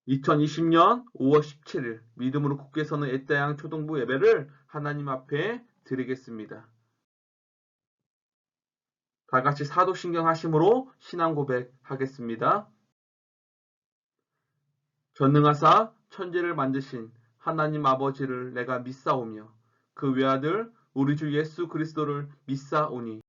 2020년 5월 17일 믿음으로 굳게 서는 에따양 초등부 예배를 하나님 앞에 드리겠습니다. 다 같이 사도신경 하심으로 신앙 고백하겠습니다. 전능하사 천지를 만드신 하나님 아버지를 내가 믿사오며 그 외아들 우리 주 예수 그리스도를 믿사오니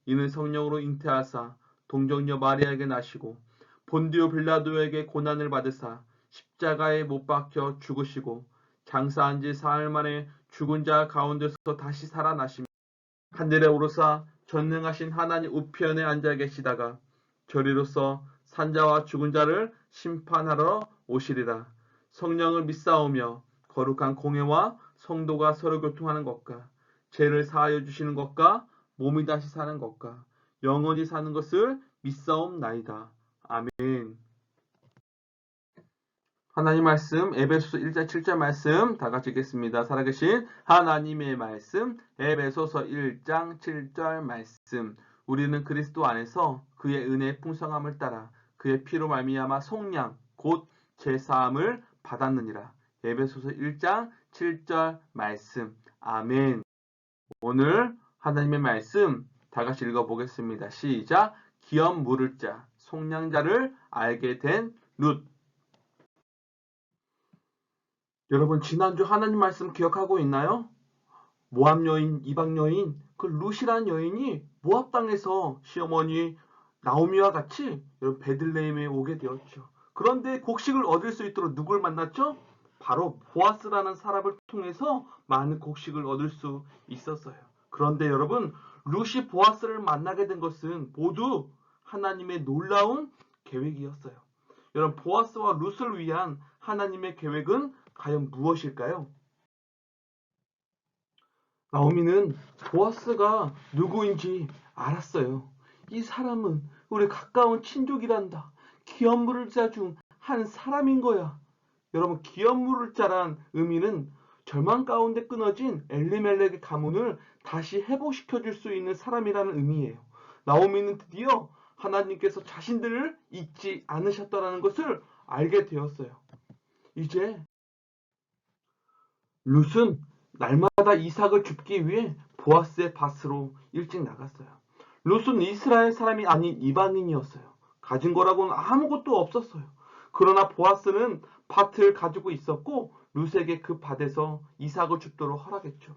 이는 성령으로 잉태하사 동정녀 마리아에게 나시고 본디오 빌라도에게 고난을 받으사 십자가에 못 박혀 죽으시고 장사한 지 사흘 만에 죽은 자 가운데서 다시 살아나시며 하늘에 오르사 전능하신 하나님 우편에 앉아 계시다가 저리로서 산자와 죽은 자를 심판하러 오시리라. 성령을 믿사오며 거룩한 공회와 성도가 서로 교통하는 것과 죄를 사하여 주시는 것과 몸이 다시 사는 것과 영원히 사는 것을 믿사옵나이다. 아멘. 하나님 말씀 에베소서 1장 7절 말씀 다 같이 읽겠습니다. 살아계신 하나님의 말씀 에베소서 1장 7절 말씀. 우리는 그리스도 안에서 그의 은혜의 풍성함을 따라 그의 피로 말미암아 속량 곧 제사함을 받았느니라. 에베소서 1장 7절 말씀. 아멘. 오늘 하나님의 말씀 다 같이 읽어보겠습니다. 시작. 기업 물을 자 속량자를 알게 된 룻. 여러분 지난주 하나님 말씀 기억하고 있나요? 모압 여인, 이방 여인, 그 룻이라는 여인이 모압 땅에서 시어머니 나오미와 같이 베들레헴에 오게 되었죠. 그런데 곡식을 얻을 수 있도록 누굴 만났죠? 바로 보아스라는 사람을 통해서 많은 곡식을 얻을 수 있었어요. 그런데 여러분 룻이 보아스를 만나게 된 것은 모두 하나님의 놀라운 계획이었어요. 여러분 보아스와 룻을 위한 하나님의 계획은 과연 무엇일까요? 나오미는 보아스가 누구인지 알았어요. 이 사람은 우리 가까운 친족이란다. 기업 물을 자 중 한 사람인 거야. 여러분 기업 물을 자란 의미는 절망 가운데 끊어진 엘리멜렉의 가문을 다시 회복시켜 줄 수 있는 사람이라는 의미예요. 나오미는 드디어 하나님께서 자신들을 잊지 않으셨다는 것을 알게 되었어요. 이제 룻은 날마다 이삭을 줍기 위해 보아스의 밭으로 일찍 나갔어요. 룻은 이스라엘 사람이 아닌 이방인이었어요. 가진 거라고는 아무것도 없었어요. 그러나 보아스는 밭을 가지고 있었고 룻에게 그 밭에서 이삭을 줍도록 허락했죠.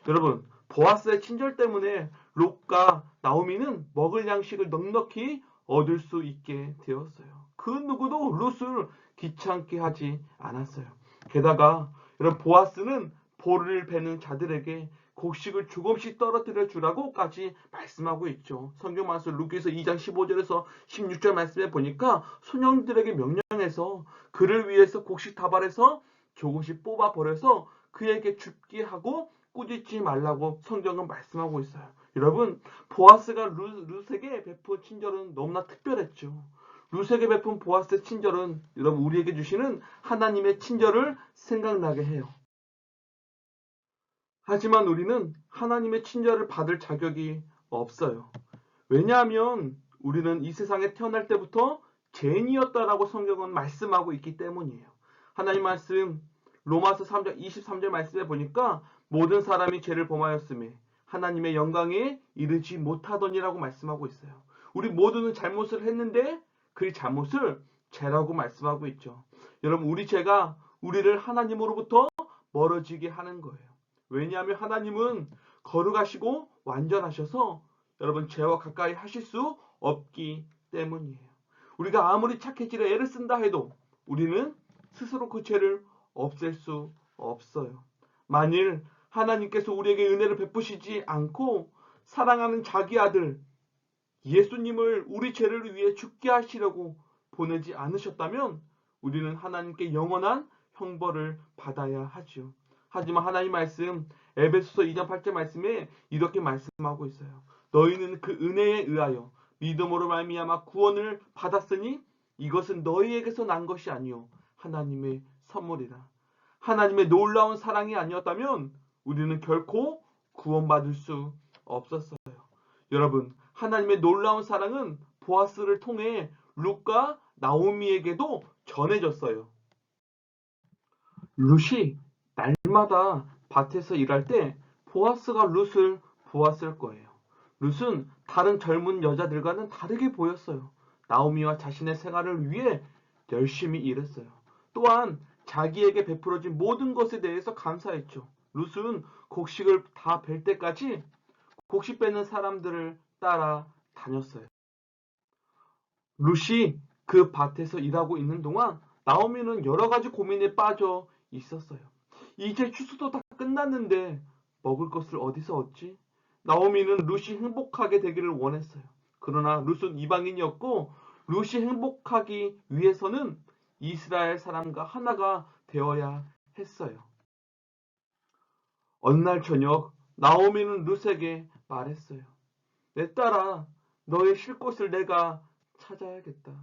여러분 보아스의 친절 때문에 룻과 나오미는 먹을 양식을 넉넉히 얻을 수 있게 되었어요. 그 누구도 룻을 귀찮게 하지 않았어요. 게다가 여러분 보아스는 볼을 베는 자들에게 곡식을 조금씩 떨어뜨려 주라고까지 말씀하고 있죠. 성경 말씀 루키서 2장 15절에서 16절 말씀에 보니까 소년들에게 명령해서 그를 위해서 곡식 다발에서 조금씩 뽑아 버려서 그에게 줍게 하고 꾸짖지 말라고 성경은 말씀하고 있어요. 여러분 보아스가 룻에게 베푼 친절은 너무나 특별했죠. 룻에게 베푼 보아스의 친절은 여러분 우리에게 주시는 하나님의 친절을 생각나게 해요. 하지만 우리는 하나님의 친절을 받을 자격이 없어요. 왜냐하면 우리는 이 세상에 태어날 때부터 죄인이었다라고 성경은 말씀하고 있기 때문이에요. 하나님 말씀 로마서 3장 23절 말씀에 보니까 모든 사람이 죄를 범하였음에 하나님의 영광에 이르지 못하더니라고 말씀하고 있어요. 우리 모두는 잘못을 했는데 그 잘못을 죄라고 말씀하고 있죠. 여러분 우리 죄가 우리를 하나님으로부터 멀어지게 하는 거예요. 왜냐하면 하나님은 거룩하시고 완전하셔서 여러분 죄와 가까이 하실 수 없기 때문이에요. 우리가 아무리 착해지려 애를 쓴다 해도 우리는 스스로 그 죄를 없앨 수 없어요. 만일 하나님께서 우리에게 은혜를 베푸시지 않고 사랑하는 자기 아들 예수님을 우리 죄를 위해 죽게 하시려고 보내지 않으셨다면 우리는 하나님께 영원한 형벌을 받아야 하죠. 하지만 하나님 말씀 에베소서 2장 8절 말씀에 이렇게 말씀하고 있어요. 너희는 그 은혜에 의하여 믿음으로 말미암아 구원을 받았으니 이것은 너희에게서 난 것이 아니요 하나님의 선물이라. 하나님의 놀라운 사랑이 아니었다면 우리는 결코 구원받을 수 없었어요. 여러분 하나님의 놀라운 사랑은 보아스를 통해 룻과 나오미에게도 전해졌어요. 룻이 날마다 밭에서 일할 때 보아스가 룻을 보았을 거예요. 룻은 다른 젊은 여자들과는 다르게 보였어요. 나오미와 자신의 생활을 위해 열심히 일했어요. 또한 자기에게 베풀어진 모든 것에 대해서 감사했죠. 룻은 곡식을 다 벨 때까지 곡식 빼는 사람들을 따라 다녔어요. 룻이 그 밭에서 일하고 있는 동안 나오미는 여러 가지 고민에 빠져 있었어요. 이제 추수도 다 끝났는데 먹을 것을 어디서 얻지? 나오미는 룻이 행복하게 되기를 원했어요. 그러나 룻은 이방인이었고 룻이 행복하기 위해서는 이스라엘 사람과 하나가 되어야 했어요. 어느 날 저녁 나오미는 룻에게 말했어요. 내 딸아, 너의 쉴 곳을 내가 찾아야겠다.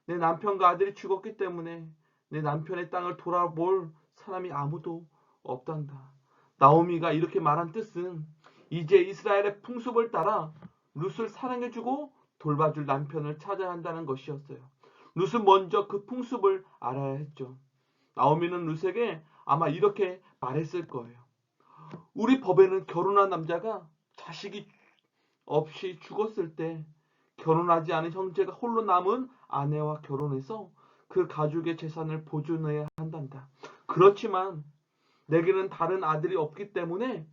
내 남편과 아들이 죽었기 때문에 내 남편의 땅을 돌아볼 사람이 아무도 없단다. 나오미가 이렇게 말한 뜻은 이제 이스라엘의 풍습을 따라 룻을 사랑해주고 돌봐줄 남편을 찾아야 한다는 것이었어요. 룻은 먼저 그 풍습을 알아야 했죠. 나오미는 룻에게 아마 이렇게 말했을 거예요. 우리 법에는 결혼한 남자가 자식이 없이 죽었을 때 결혼하지 않은 형제가 홀로 남은 아내와 결혼해서 그 가족의 재산을 보존해야 한단다. 그렇지만 내게는 다른 아들이 없기 때문에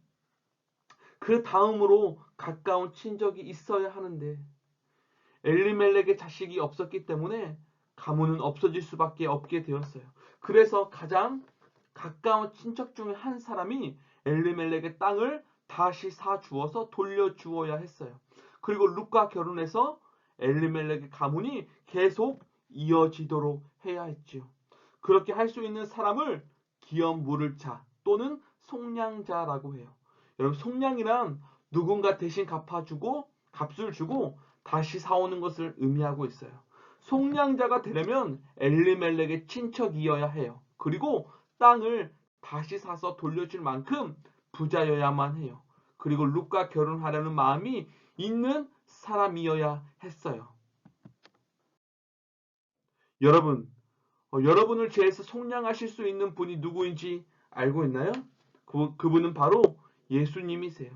그 다음으로 가까운 친족이 있어야 하는데 엘리멜렉의 자식이 없었기 때문에 가문은 없어질 수밖에 없게 되었어요. 그래서 가장 가까운 친척 중에 한 사람이 엘리멜렉의 땅을 다시 사주어서 돌려주어야 했어요. 그리고 룻과 결혼해서 엘리멜렉의 가문이 계속 이어지도록 해야 했지요. 그렇게 할 수 있는 사람을 기업 물을 자 또는 속량자라고 해요. 여러분, 속량이란 누군가 대신 갚아주고 값을 주고 다시 사오는 것을 의미하고 있어요. 속량자가 되려면 엘리멜렉의 친척이어야 해요. 그리고 땅을 다시 사서 돌려줄 만큼 부자여야만 해요. 그리고 룻과 결혼하려는 마음이 있는 사람이어야 했어요. 여러분, 여러분을 죄에서 속량하실 수 있는 분이 누구인지 알고 있나요? 그분은 바로 예수님이세요.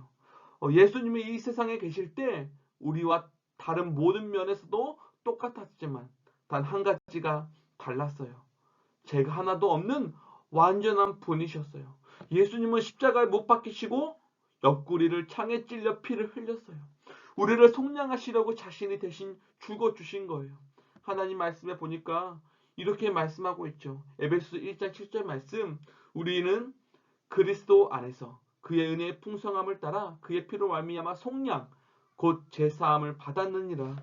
예수님이 이 세상에 계실 때 우리와 다른 모든 면에서도 똑같았지만 단 한 가지가 달랐어요. 죄가 하나도 없는 완전한 분이셨어요. 예수님은 십자가에 못 박히시고 옆구리를 창에 찔려 피를 흘렸어요. 우리를 속량하시려고 자신이 대신 죽어주신 거예요. 하나님 말씀에 보니까 이렇게 말씀하고 있죠. 에베소서 1장 7절 말씀, 우리는 그리스도 안에서 그의 은혜의 풍성함을 따라 그의 피로 말미암아 속량 곧 제사함을 받았느니라.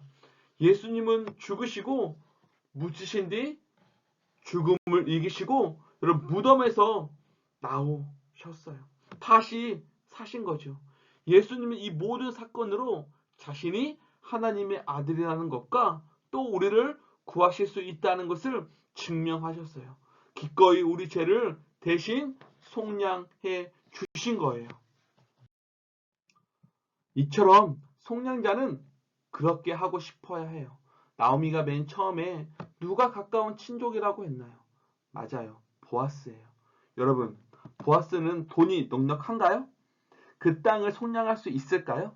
예수님은 죽으시고 묻히신 뒤 죽음을 이기시고 여러분 무덤에서 나오셨어요. 다시 사신 거죠. 예수님은 이 모든 사건으로 자신이 하나님의 아들이라는 것과 또 우리를 구하실 수 있다는 것을 증명하셨어요. 기꺼이 우리 죄를 대신 속량해 주신 거예요. 이처럼 속량자는 그렇게 하고 싶어야 해요. 나오미가 맨 처음에 누가 가까운 친족이라고 했나요? 맞아요. 보아스예요. 여러분, 보아스는 돈이 넉넉한가요? 그 땅을 속량할 수 있을까요?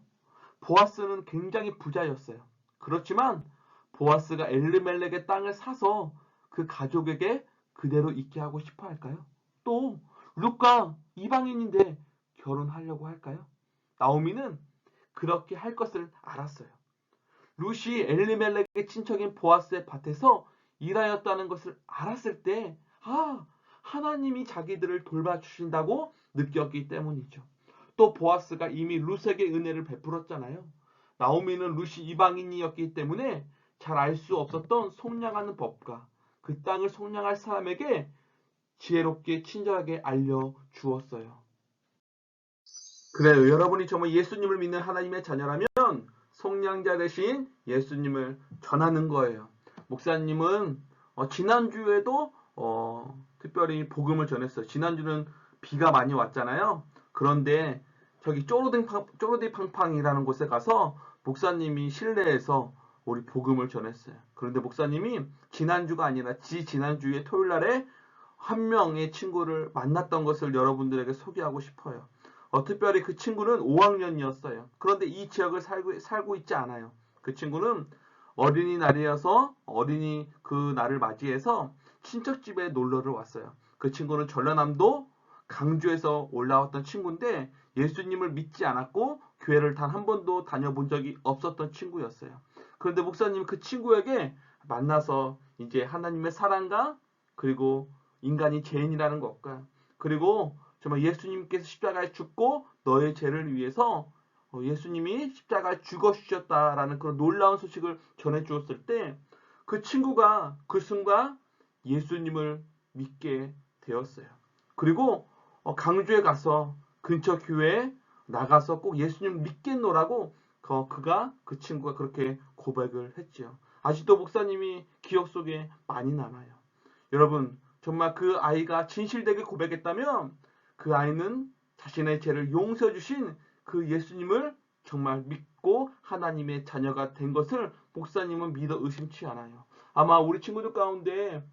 보아스는 굉장히 부자였어요. 그렇지만 보아스가 엘르멜렉의 땅을 사서 그 가족에게 그대로 있게 하고 싶어 할까요? 또 룻과 이방인인데 결혼하려고 할까요? 나오미는 그렇게 할 것을 알았어요. 룻이 엘리멜렉의 친척인 보아스의 밭에서 일하였다는 것을 알았을 때, 하나님이 자기들을 돌봐주신다고 느꼈기 때문이죠. 또 보아스가 이미 룻에게 은혜를 베풀었잖아요. 나오미는 룻이 이방인이었기 때문에 잘 알 수 없었던 속량하는 법과 그 땅을 속량할 사람에게 지혜롭게 친절하게 알려주었어요. 그래요. 여러분이 정말 예수님을 믿는 하나님의 자녀라면 속량자 대신 예수님을 전하는 거예요. 목사님은 지난주에도 특별히 복음을 전했어요. 지난주는 비가 많이 왔잖아요. 그런데 저기 쪼르디팡팡이라는 곳에 가서 목사님이 실내에서 우리 복음을 전했어요. 그런데 목사님이 지난주가 아니라 지난주에 토요일 날에 한 명의 친구를 만났던 것을 여러분들에게 소개하고 싶어요. 특별히 그 친구는 5학년이었어요. 그런데 이 지역을 살고 있지 않아요. 그 친구는 어린이날이어서 어린이 그 날을 맞이해서 친척집에 놀러를 왔어요. 그 친구는 전라남도 강주에서 올라왔던 친구인데 예수님을 믿지 않았고 교회를 단 한 번도 다녀본 적이 없었던 친구였어요. 그런데 목사님 그 친구에게 만나서 이제 하나님의 사랑과 그리고 인간이 죄인이라는 것과 그리고 정말 예수님께서 십자가에 죽고 너의 죄를 위해서 예수님이 십자가에 죽어 주셨다라는 그런 놀라운 소식을 전해 주었을 때 그 친구가 그 순간 예수님을 믿게 되었어요. 그리고 강주에 가서 근처 교회에 나가서 꼭 예수님 믿겠노라고 그 친구가 그렇게 고백을 했지요. 아직도 목사님이 기억 속에 많이 남아요. 여러분 정말 그 아이가 진실되게 고백했다면 그 아이는 자신의 죄를 용서해 주신 그 예수님을 정말 믿고 하나님의 자녀가 된 것을 목사님은 믿어 의심치 않아요. 아마 우리 친구들 가운데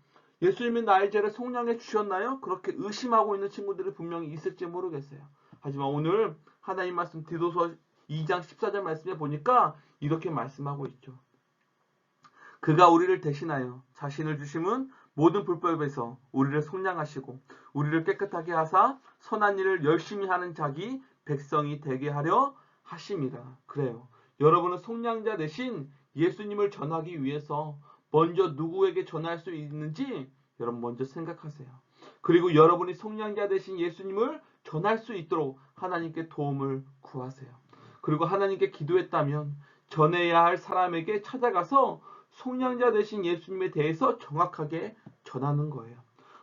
예수님이 나의 죄를 속량해 주셨나요? 그렇게 의심하고 있는 친구들이 분명히 있을지 모르겠어요. 하지만 오늘 하나님 말씀 디도서 2장 14절 말씀에 보니까 이렇게 말씀하고 있죠. 그가 우리를 대신하여 자신을 주심은 모든 불법에서 우리를 속량하시고 우리를 깨끗하게 하사 선한 일을 열심히 하는 자기 백성이 되게 하려 하심이라. 그래요. 여러분은 속량자 대신 예수님을 전하기 위해서 먼저 누구에게 전할 수 있는지 여러분 먼저 생각하세요. 그리고 여러분이 속량자 대신 예수님을 전할 수 있도록 하나님께 도움을 구하세요. 그리고 하나님께 기도했다면 전해야 할 사람에게 찾아가서 속량자 되신 예수님에 대해서 정확하게 전하는 거예요.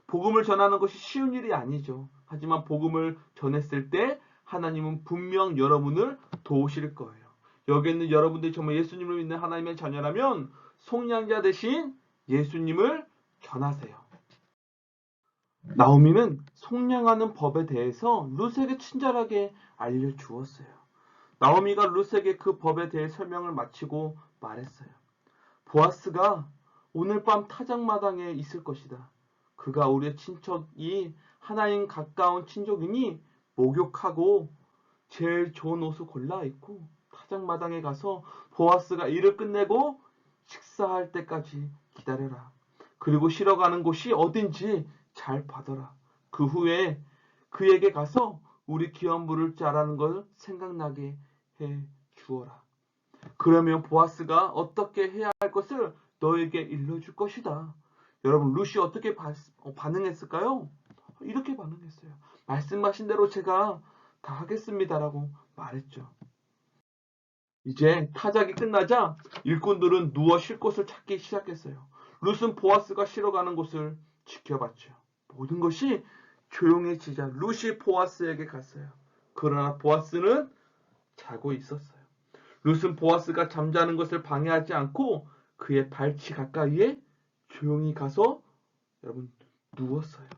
복음을 전하는 것이 쉬운 일이 아니죠. 하지만 복음을 전했을 때 하나님은 분명 여러분을 도우실 거예요. 여기 있는 여러분들이 정말 예수님을 믿는 하나님의 자녀라면 속량자 되신 예수님을 전하세요. 나오미는 속량하는 법에 대해서 룻에게 친절하게 알려주었어요. 나오미가 룻에게 그 법에 대해 설명을 마치고 말했어요. 보아스가 오늘 밤 타작마당에 있을 것이다. 그가 우리의 친척이 하나인 가까운 친족이니 목욕하고 제일 좋은 옷을 골라 입고 타작마당에 가서 보아스가 일을 끝내고 식사할 때까지 기다려라. 그리고 쉬러 가는 곳이 어딘지 잘 봐둬라. 그 후에 그에게 가서 우리 기업 물을 자라는 걸 생각나게 해 주어라. 그러면 보아스가 어떻게 해야 할 것을 너에게 일러줄 것이다. 여러분 룻이 어떻게 반응했을까요? 이렇게 반응했어요. 말씀하신 대로 제가 다 하겠습니다라고 말했죠. 이제 타작이 끝나자 일꾼들은 누워 쉴 곳을 찾기 시작했어요. 룻은 보아스가 쉬러 가는 곳을 지켜봤죠. 모든 것이 조용해지자 룻이 보아스에게 갔어요. 그러나 보아스는 자고 있었어요. 룻은 보아스가 잠자는 것을 방해하지 않고 그의 발치 가까이에 조용히 가서 여러분 누웠어요.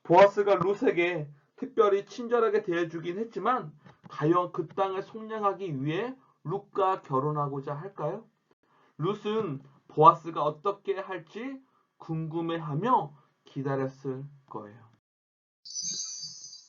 보아스가 룻에게 특별히 친절하게 대해주긴 했지만 과연 그 땅을 속량하기 위해 룻과 결혼하고자 할까요? 룻은 보아스가 어떻게 할지 궁금해하며 기다렸을 거예요.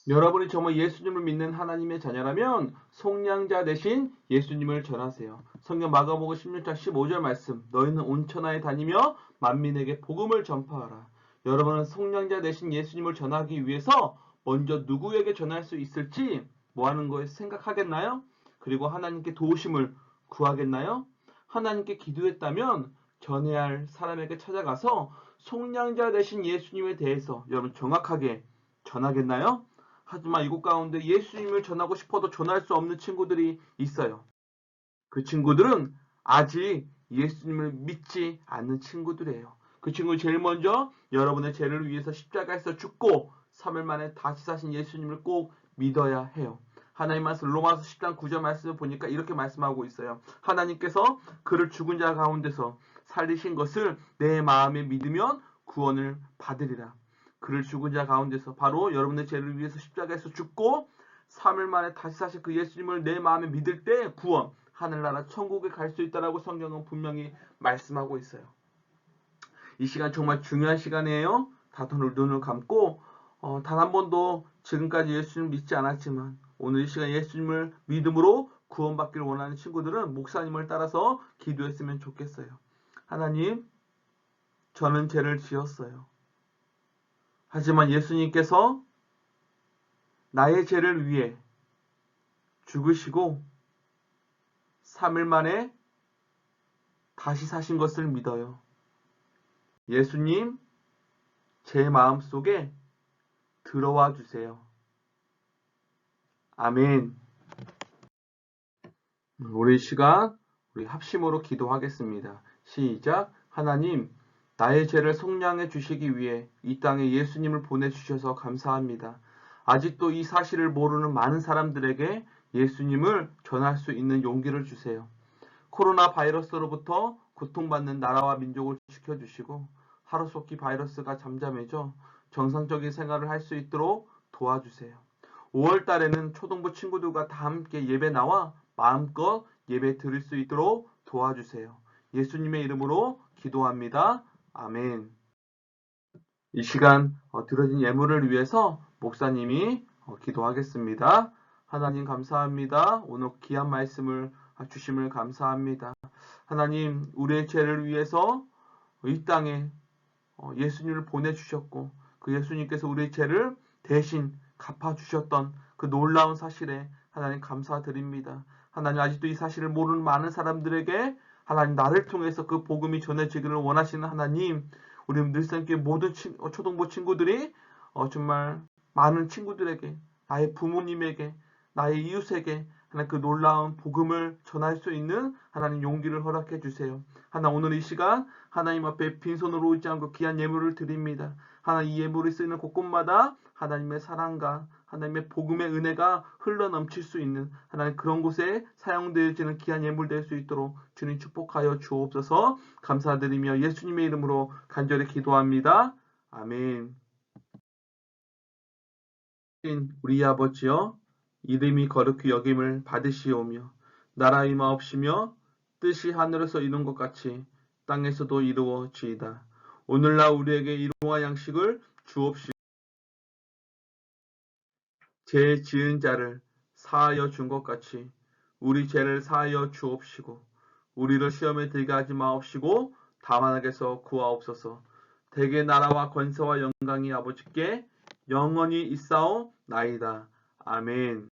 여러분이 정말 예수님을 믿는 하나님의 자녀라면 속량자 대신 예수님을 전하세요. 성경 마가복음 16장 15절 말씀 너희는 온 천하에 다니며 만민에게 복음을 전파하라. 여러분은 속량자 대신 예수님을 전하기 위해서 먼저 누구에게 전할 수 있을지 뭐 하는 거에 생각하겠나요? 그리고 하나님께 도우심을 구하겠나요? 하나님께 기도했다면 전해야 할 사람에게 찾아가서 속량자 대신 예수님에 대해서 여러분 정확하게 전하겠나요? 하지만 이곳 가운데 예수님을 전하고 싶어도 전할 수 없는 친구들이 있어요. 그 친구들은 아직 예수님을 믿지 않는 친구들이에요. 그 친구 제일 먼저 여러분의 죄를 위해서 십자가에서 죽고 3일 만에 다시 사신 예수님을 꼭 믿어야 해요. 하나님 말씀 로마서 10장 9절 말씀을 보니까 이렇게 말씀하고 있어요. 하나님께서 그를 죽은 자 가운데서 살리신 것을 내 마음에 믿으면 구원을 받으리라. 그를 죽은 자 가운데서 바로 여러분의 죄를 위해서 십자가에서 죽고 3일 만에 다시 사실 그 예수님을 내 마음에 믿을 때 구원, 하늘나라 천국에 갈 수 있다라고 성경은 분명히 말씀하고 있어요. 이 시간 정말 중요한 시간이에요. 다 눈을 감고 단 한 번도 지금까지 예수님을 믿지 않았지만 오늘 이 시간 예수님을 믿음으로 구원받기를 원하는 친구들은 목사님을 따라서 기도했으면 좋겠어요. 하나님, 저는 죄를 지었어요. 하지만 예수님께서 나의 죄를 위해 죽으시고 3일 만에 다시 사신 것을 믿어요. 예수님, 제 마음속에 들어와 주세요. 아멘. 우리 시간 우리 합심으로 기도하겠습니다. 시작. 하나님, 나의 죄를 속량해 주시기 위해 이 땅에 예수님을 보내주셔서 감사합니다. 아직도 이 사실을 모르는 많은 사람들에게 예수님을 전할 수 있는 용기를 주세요. 코로나 바이러스로부터 고통받는 나라와 민족을 지켜주시고 하루속히 바이러스가 잠잠해져 정상적인 생활을 할 수 있도록 도와주세요. 5월 달에는 초등부 친구들과 다 함께 예배 나와 마음껏 예배 드릴 수 있도록 도와주세요. 예수님의 이름으로 기도합니다. 아멘. 이 시간 드려진 예물을 위해서 목사님이 기도하겠습니다. 하나님 감사합니다. 오늘 귀한 말씀을 주심을 감사합니다. 하나님, 우리의 죄를 위해서 이 땅에 예수님을 보내주셨고 그 예수님께서 우리의 죄를 대신 갚아주셨던 그 놀라운 사실에 하나님 감사드립니다. 하나님, 아직도 이 사실을 모르는 많은 사람들에게 하나님, 나를 통해서 그 복음이 전해지기를 원하시는 하나님, 우리 늘상교회 모든 초등부 친구들이 정말 많은 친구들에게, 나의 부모님에게, 나의 이웃에게 하나님 그 놀라운 복음을 전할 수 있는 하나님 용기를 허락해 주세요. 하나님, 오늘 이 시간 하나님 앞에 빈손으로 오지 않고 귀한 예물을 드립니다. 하나님, 이 예물이 쓰이는 곳곳마다 하나님의 사랑과 하나님의 복음의 은혜가 흘러넘칠 수 있는 하나님 그런 곳에 사용되어지는 귀한 예물 될 수 있도록 주님 축복하여 주옵소서. 감사드리며 예수님의 이름으로 간절히 기도합니다. 아멘. 우리 아버지여, 이름이 거룩히 여김을 받으시오며 나라 임하옵시며 뜻이 하늘에서 이룬 것 같이 땅에서도 이루어지이다. 오늘날 우리에게 일용할 양식을 주옵시고 죄 지은 자를 사하여 준 것 같이 우리 죄를 사하여 주옵시고 우리를 시험에 들게 하지 마옵시고 다만 악에서 구하옵소서. 대개 나라와 권세와 영광이 아버지께 영원히 있사옵나이다. 아멘.